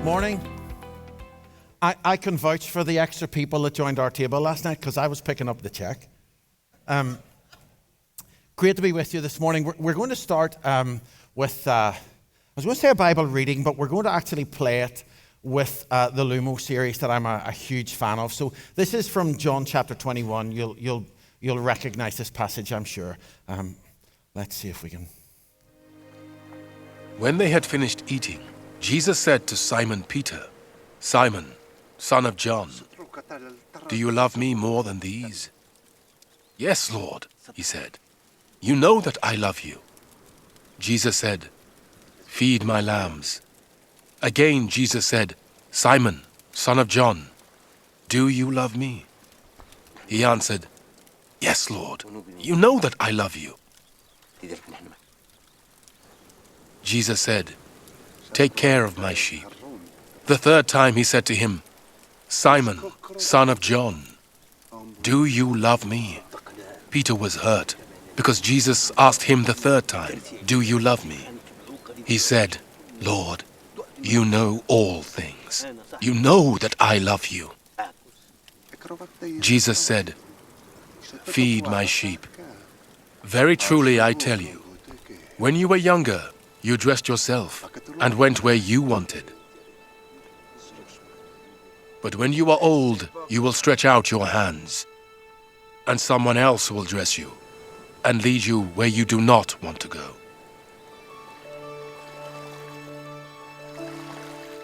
Morning. I can vouch for the extra people that joined our table last night because I was picking up the check. Great to be with you this morning. We're going to start with, I was going to say a Bible reading, but we're going to actually play it with the Lumo series that I'm a huge fan of. So this is from John chapter 21. You'll recognize this passage, I'm sure. Let's see if we can. When they had finished eating, Jesus said to Simon Peter, "Simon, son of John, do you love me more than these?" "Yes, Lord," he said. "You know that I love you." Jesus said, "Feed my lambs." Again Jesus said, "Simon, son of John, do you love me?" He answered, "Yes, Lord, you know that I love you." Jesus said, "Take care of my sheep." The third time he said to him, "Simon, son of John, do you love me?" Peter was hurt because Jesus asked him the third time, "Do you love me?" He said, "Lord, you know all things. You know that I love you." Jesus said, "Feed my sheep. Very truly I tell you, when you were younger, you dressed yourself and went where you wanted. But when you are old, you will stretch out your hands, and someone else will dress you and lead you where you do not want to go."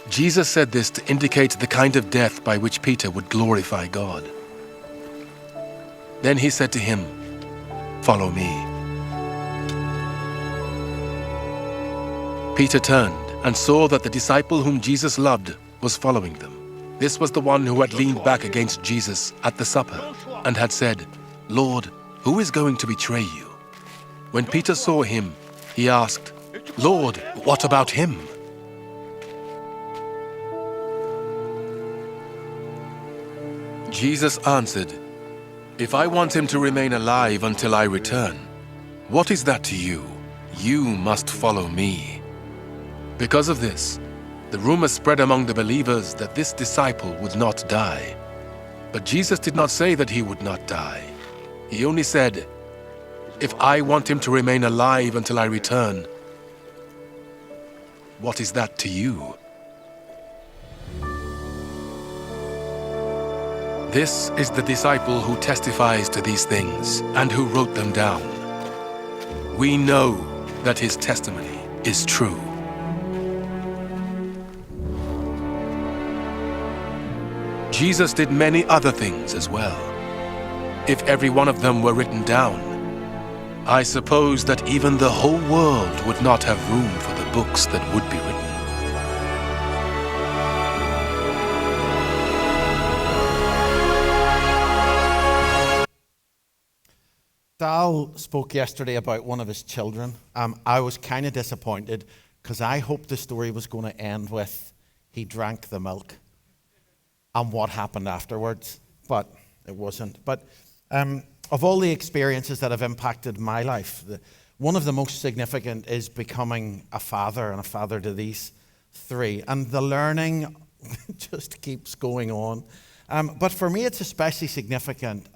Jesus said this to indicate the kind of death by which Peter would glorify God. Then he said to him, "Follow me." Peter turned and saw that the disciple whom Jesus loved was following them. This was the one who had leaned back against Jesus at the supper and had said, "Lord, who is going to betray you?" When Peter saw him, he asked, "Lord, what about him?" Jesus answered, "If I want him to remain alive until I return, what is that to you? You must follow me." Because of this, the rumor spread among the believers that this disciple would not die. But Jesus did not say that he would not die. He only said, "If I want him to remain alive until I return, what is that to you?" This is the disciple who testifies to these things and who wrote them down. We know that his testimony is true. Jesus did many other things as well. If every one of them were written down, I suppose that even the whole world would not have room for the books that would be written. Dal spoke yesterday about one of his children. I was kind of disappointed because I hoped the story was going to end with he drank the milk and what happened afterwards, but it wasn't. But of all the experiences that have impacted my life, one of the most significant is becoming a father and a father to these three. And the learning just keeps going on. But for me, it's especially significant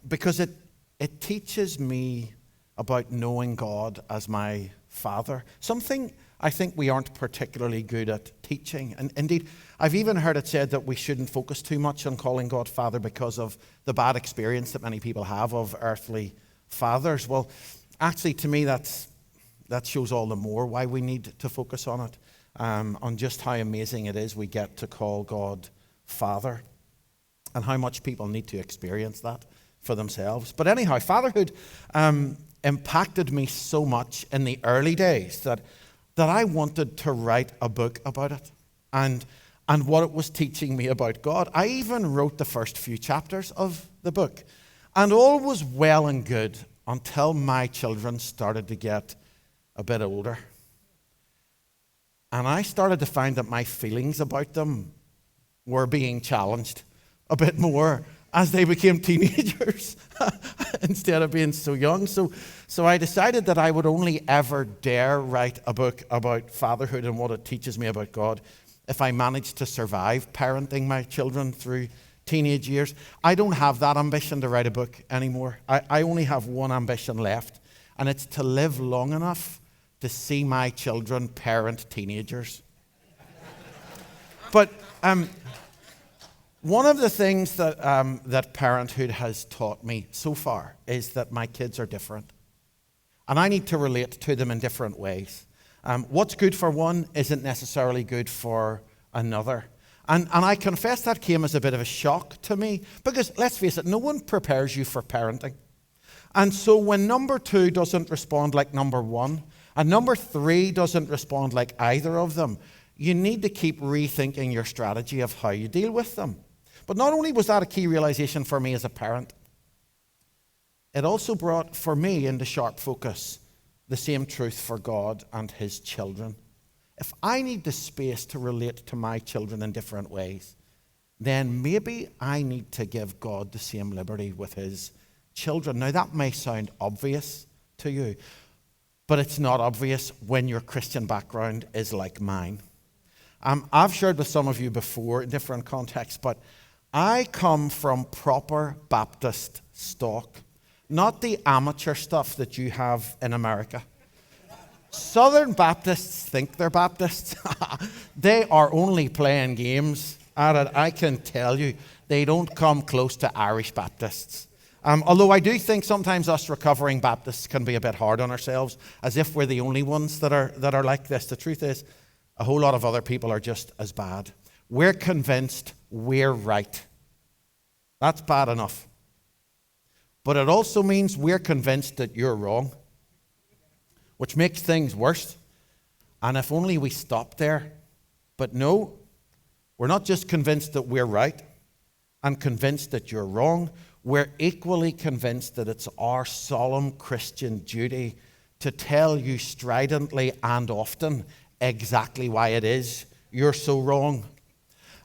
because it teaches me about knowing God as my Father, something I think we aren't particularly good at teaching. And indeed, I've even heard it said that we shouldn't focus too much on calling God Father because of the bad experience that many people have of earthly fathers. Well, actually, to me, that shows all the more why we need to focus on it, on just how amazing it is we get to call God Father, and how much people need to experience that for themselves. But anyhow, fatherhood impacted me so much in the early days that I wanted to write a book about it and what it was teaching me about God. I even wrote the first few chapters of the book. And all was well and good until my children started to get a bit older. And I started to find that my feelings about them were being challenged a bit more. as they became teenagers instead of being so young. So I decided that I would only ever dare write a book about fatherhood and what it teaches me about God if I managed to survive parenting my children through teenage years. I don't have that ambition to write a book anymore. I only have one ambition left, and it's to live long enough to see my children parent teenagers. But one of the things that parenthood has taught me so far is that my kids are different, and I need to relate to them in different ways. What's good for one isn't necessarily good for another. And I confess that came as a bit of a shock to me, because let's face it, no one prepares you for parenting. And so when number 2 doesn't respond like number 1, and number 3 doesn't respond like either of them, you need to keep rethinking your strategy of how you deal with them. But not only was that a key realization for me as a parent, it also brought for me into sharp focus the same truth for God and his children. If I need the space to relate to my children in different ways, then maybe I need to give God the same liberty with his children. Now, that may sound obvious to you, but it's not obvious when your Christian background is like mine. I've shared with some of you before in different contexts, but I come from proper Baptist stock. Not the amateur stuff that you have in America. Southern Baptists think they're Baptists. They are only playing games at it. I can tell you, they don't come close to Irish Baptists. Although I do think sometimes us recovering Baptists can be a bit hard on ourselves, as if we're the only ones that are like this. The truth is, a whole lot of other people are just as bad. We're convinced we're right. That's bad enough. But it also means we're convinced that you're wrong, which makes things worse. And if only we stopped there. But no, we're not just convinced that we're right and convinced that you're wrong. We're equally convinced that it's our solemn Christian duty to tell you stridently and often exactly why it is you're so wrong.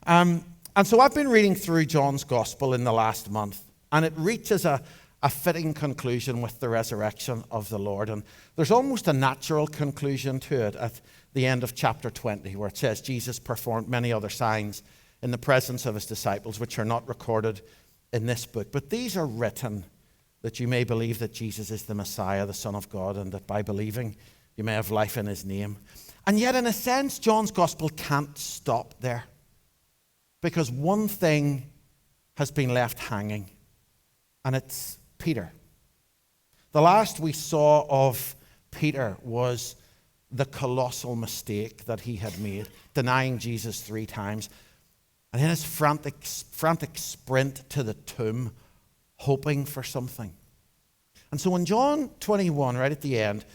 And so I've been reading through John's Gospel in the last month, and it reaches a fitting conclusion with the resurrection of the Lord. And there's almost a natural conclusion to it at the end of chapter 20, where it says, Jesus performed many other signs in the presence of his disciples, which are not recorded in this book. But these are written that you may believe that Jesus is the Messiah, the Son of God, and that by believing you may have life in his name. And yet, in a sense, John's Gospel can't stop there, because one thing has been left hanging, and it's Peter. The last we saw of Peter was the colossal mistake that he had made, denying Jesus 3 times, and then his frantic sprint to the tomb, hoping for something. And so in John 21, right at the end,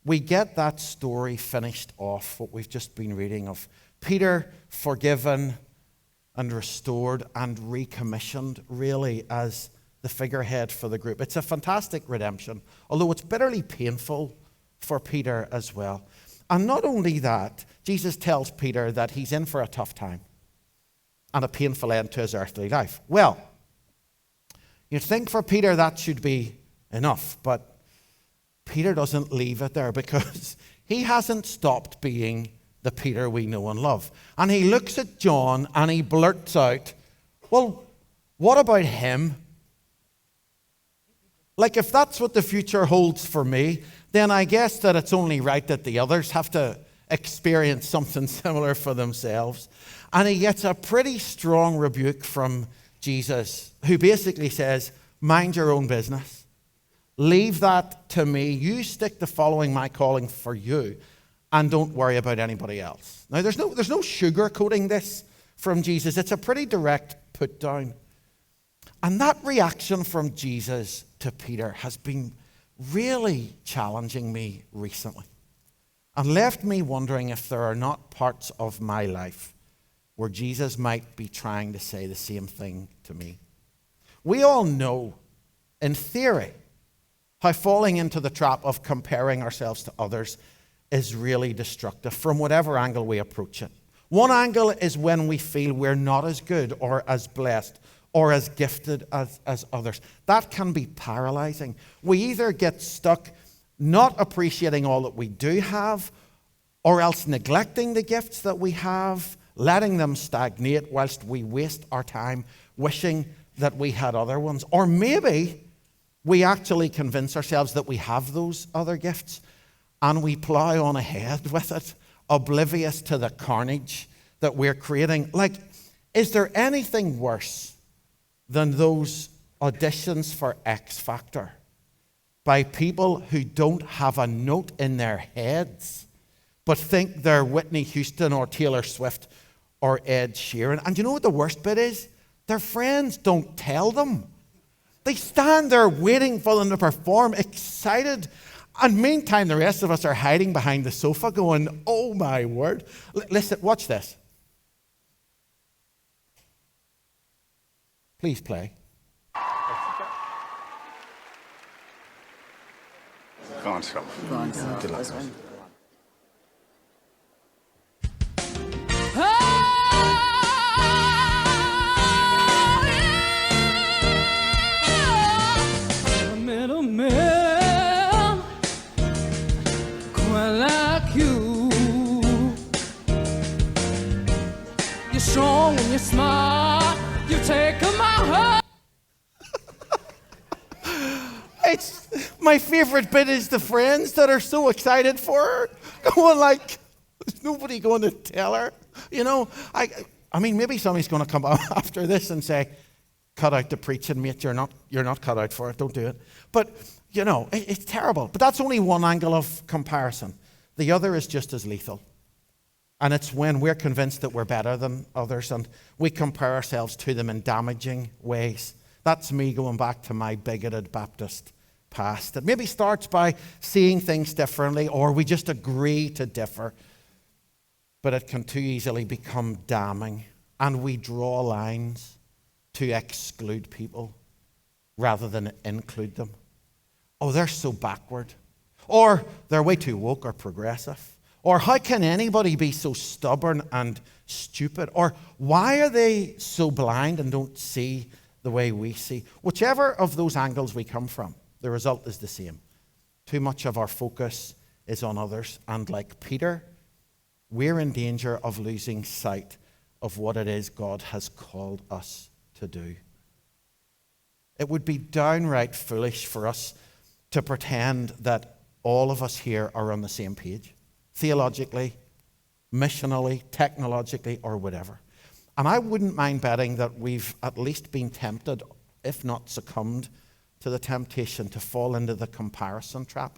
we get that story finished off, what we've just been reading of Peter forgiven and restored and recommissioned, really, as the figurehead for the group. It's a fantastic redemption, although it's bitterly painful for Peter as well. And not only that, Jesus tells Peter that he's in for a tough time and a painful end to his earthly life. Well, you'd think for Peter that should be enough, but Peter doesn't leave it there, because he hasn't stopped being the Peter we know and love. And he looks at John and he blurts out, well, what about him? Like, if that's what the future holds for me, then I guess that it's only right that the others have to experience something similar for themselves. And he gets a pretty strong rebuke from Jesus, who basically says, mind your own business. Leave that to me. You stick to following my calling for you, and don't worry about anybody else. Now, there's no sugarcoating this from Jesus. It's a pretty direct put down. And that reaction from Jesus to Peter has been really challenging me recently, and left me wondering if there are not parts of my life where Jesus might be trying to say the same thing to me. We all know, in theory, how falling into the trap of comparing ourselves to others is really destructive from whatever angle we approach it. One angle is when we feel we're not as good or as blessed or as gifted as others. That can be paralyzing. We either get stuck not appreciating all that we do have, or else neglecting the gifts that we have, letting them stagnate whilst we waste our time wishing that we had other ones. Or maybe we actually convince ourselves that we have those other gifts and we plow on ahead with it, oblivious to the carnage that we're creating. Like, is there anything worse than those auditions for X Factor by people who don't have a note in their heads but think they're Whitney Houston or Taylor Swift or Ed Sheeran? And you know what the worst bit is? Their friends don't tell them. They stand there waiting for them to perform, excited. And meantime, the rest of us are hiding behind the sofa going, oh my word. Listen, watch this. Please play. Go on, Scott. Good luck. Strong and you're smart, you've taken my heart. It's my favorite bit is the friends that are so excited for her, going like, there's nobody going to tell her. You know, I mean, maybe somebody's going to come up after this and say, cut out the preaching, mate. You're not cut out for it. Don't do it. But you know, it's terrible. But that's only one angle of comparison. The other is just as lethal. And it's when we're convinced that we're better than others and we compare ourselves to them in damaging ways. That's me going back to my bigoted Baptist past. It maybe starts by seeing things differently, or we just agree to differ. But it can too easily become damning, and we draw lines to exclude people rather than include them. Oh, they're so backward. Or they're way too woke or progressive. Or how can anybody be so stubborn and stupid? Or why are they so blind and don't see the way we see? Whichever of those angles we come from, the result is the same. Too much of our focus is on others. And like Peter, we're in danger of losing sight of what it is God has called us to do. It would be downright foolish for us to pretend that all of us here are on the same page. Theologically, missionally, technologically, or whatever. And I wouldn't mind betting that we've at least been tempted, if not succumbed, to the temptation to fall into the comparison trap,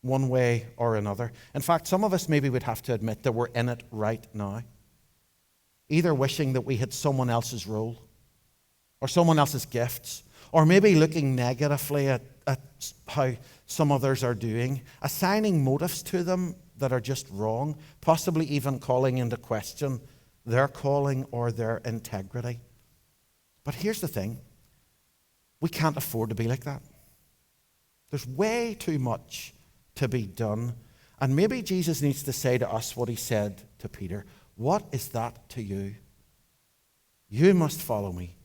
one way or another. In fact, some of us maybe would have to admit that we're in it right now. Either wishing that we had someone else's role, or someone else's gifts, or maybe looking negatively at how some others are doing, assigning motives to them that are just wrong, possibly even calling into question their calling or their integrity. But here's the thing. We can't afford to be like that. There's way too much to be done. And maybe Jesus needs to say to us what he said to Peter. What is that to you? You must follow me.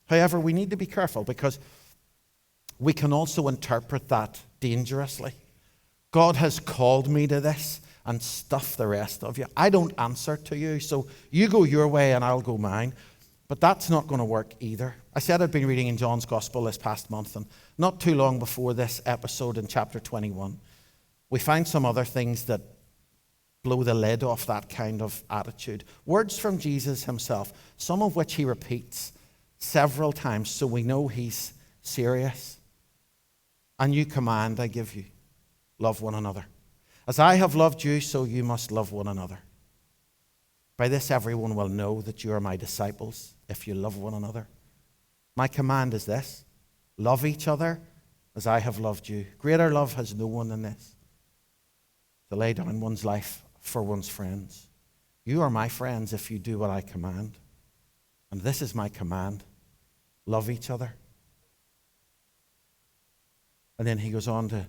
However, we need to be careful because we can also interpret that dangerously. God has called me to this and stuff the rest of you. I don't answer to you, so you go your way and I'll go mine. But that's not going to work either. I said I'd been reading in John's Gospel this past month, and not too long before this episode in chapter 21, we find some other things that blow the lid off that kind of attitude. Words from Jesus himself, some of which he repeats several times, so we know he's serious. A new command I give you. Love one another. As I have loved you, so you must love one another. By this everyone will know that you are my disciples, if you love one another. My command is this: love each other as I have loved you. Greater love has no one than this, to lay down one's life for one's friends. You are my friends if you do what I command. And this is my command: love each other. And then he goes on to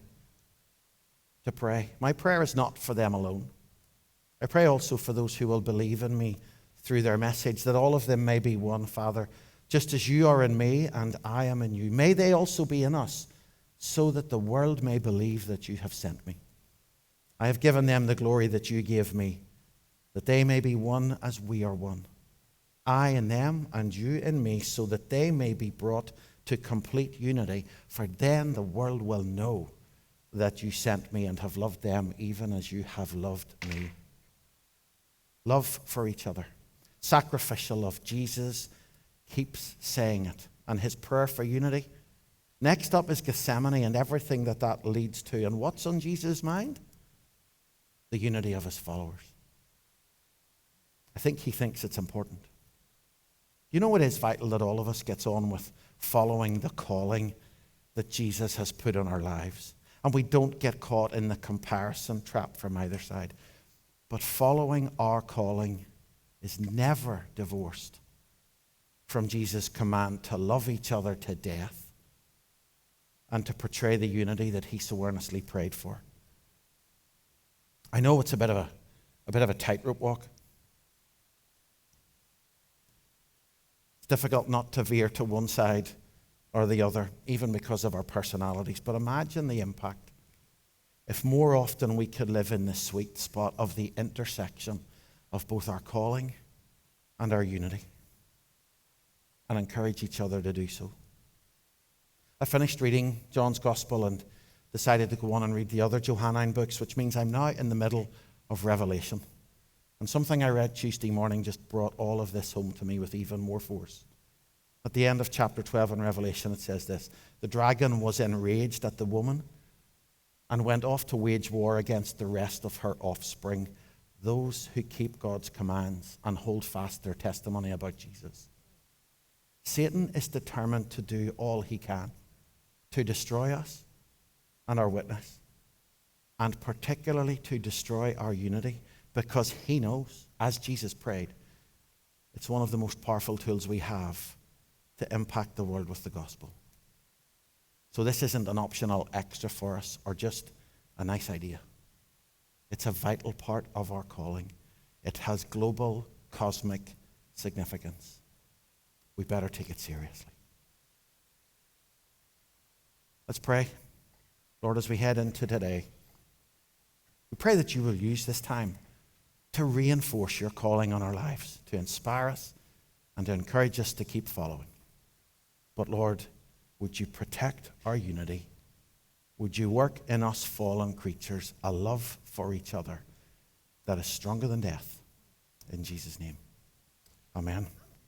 pray. My prayer is not for them alone. I pray also for those who will believe in me through their message, that all of them may be one, Father, just as you are in me and I am in you. May they also be in us, so that the world may believe that you have sent me. I have given them the glory that you gave me, that they may be one as we are one. I in them and you in me, so that they may be brought to complete unity. For then the world will know that you sent me and have loved them even as you have loved me. Love for each other. Sacrificial love. Jesus keeps saying it. And his prayer for unity. Next up is Gethsemane and everything that leads to. And what's on Jesus' mind? The unity of his followers. I think he thinks it's important. You know, it is vital that all of us gets on with following the calling that Jesus has put on our lives. And we don't get caught in the comparison trap from either side. But following our calling is never divorced from Jesus' command to love each other to death and to portray the unity that he so earnestly prayed for. I know it's a bit of a tightrope walk. It's difficult not to veer to one side or the other, even because of our personalities. But imagine the impact if more often we could live in the sweet spot of the intersection of both our calling and our unity, and encourage each other to do so. I finished reading John's Gospel and decided to go on and read the other Johannine books, which means I'm now in the middle of Revelation. And something I read Tuesday morning just brought all of this home to me with even more force. At the end of chapter 12 in Revelation, it says this: the dragon was enraged at the woman and went off to wage war against the rest of her offspring, those who keep God's commands and hold fast their testimony about Jesus. Satan is determined to do all he can to destroy us and our witness, and particularly to destroy our unity, because he knows, as Jesus prayed, it's one of the most powerful tools we have to impact the world with the gospel. So this isn't an optional extra for us or just a nice idea. It's a vital part of our calling. It has global, cosmic significance. We better take it seriously. Let's pray. Lord, as we head into today, we pray that you will use this time to reinforce your calling on our lives, to inspire us and to encourage us to keep following. But Lord, would you protect our unity? Would you work in us fallen creatures a love for each other that is stronger than death? In Jesus' name, amen.